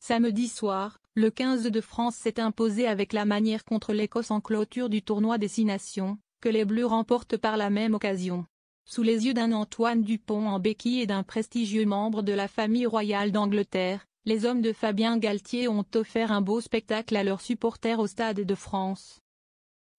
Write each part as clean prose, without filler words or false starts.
Samedi soir, le 15 de France s'est imposé avec la manière contre l'Écosse en clôture du tournoi des 6 nations, que les Bleus remportent par la même occasion. Sous les yeux d'un Antoine Dupont en béquille et d'un prestigieux membre de la famille royale d'Angleterre, les hommes de Fabien Galthié ont offert un beau spectacle à leurs supporters au Stade de France.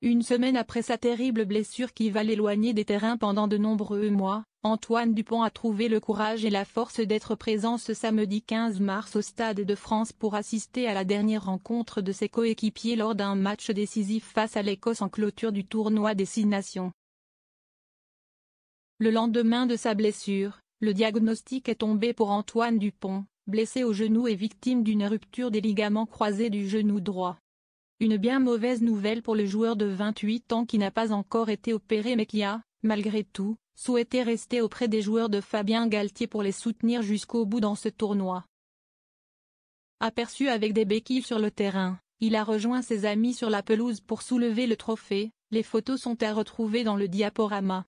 Une semaine après sa terrible blessure qui va l'éloigner des terrains pendant de nombreux mois, Antoine Dupont a trouvé le courage et la force d'être présent ce samedi 15 mars au Stade de France pour assister à la dernière rencontre de ses coéquipiers lors d'un match décisif face à l'Écosse en clôture du tournoi des 6 nations. Le lendemain de sa blessure, le diagnostic est tombé pour Antoine Dupont, blessé au genou et victime d'une rupture des ligaments croisés du genou droit. Une bien mauvaise nouvelle pour le joueur de 28 ans qui n'a pas encore été opéré mais qui a, malgré tout, souhaité rester auprès des joueurs de Fabien Galthié pour les soutenir jusqu'au bout dans ce tournoi. Aperçu avec des béquilles sur le terrain, il a rejoint ses amis sur la pelouse pour soulever le trophée. Les photos sont à retrouver dans le diaporama.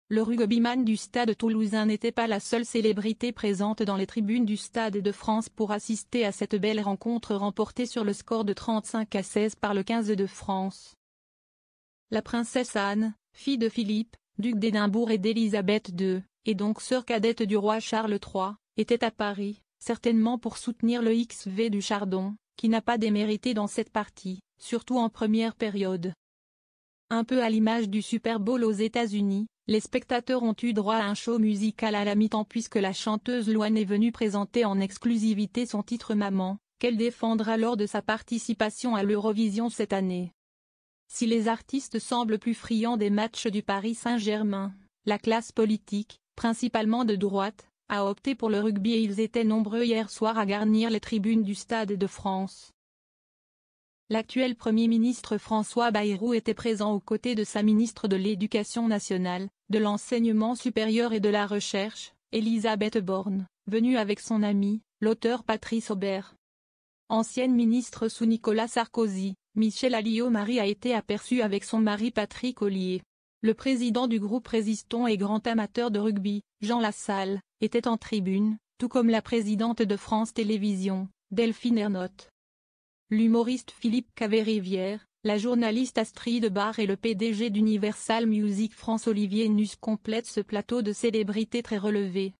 Le rugbyman du Stade toulousain n'était pas la seule célébrité présente dans les tribunes du Stade de France pour assister à cette belle rencontre remportée sur le score de 35-16 par le 15 de France. La princesse Anne, fille de Philippe, duc d'Édimbourg et d'Élisabeth II, et donc sœur cadette du roi Charles III, était à Paris, certainement pour soutenir le XV du Chardon, qui n'a pas démérité dans cette partie, surtout en première période. Un peu à l'image du Super Bowl aux États-Unis, les spectateurs ont eu droit à un show musical à la mi-temps puisque la chanteuse Louane est venue présenter en exclusivité son titre Maman, qu'elle défendra lors de sa participation à l'Eurovision cette année. Si les artistes semblent plus friands des matchs du Paris Saint-Germain, la classe politique, principalement de droite, a opté pour le rugby et ils étaient nombreux hier soir à garnir les tribunes du Stade de France. L'actuel Premier ministre François Bayrou était présent aux côtés de sa ministre de l'Éducation nationale, de l'Enseignement supérieur et de la Recherche, Elisabeth Borne, venue avec son ami, l'auteur Patrice Aubert. Ancienne ministre sous Nicolas Sarkozy, Michèle Alliot-Marie a été aperçue avec son mari Patrick Ollier. Le président du groupe Résistons et grand amateur de rugby, Jean Lassalle, était en tribune, tout comme la présidente de France Télévisions, Delphine Ernotte. L'humoriste Philippe Caverivière, la journaliste Astrid Barr et le PDG d'Universal Music France Olivier Nus complètent ce plateau de célébrités très relevées.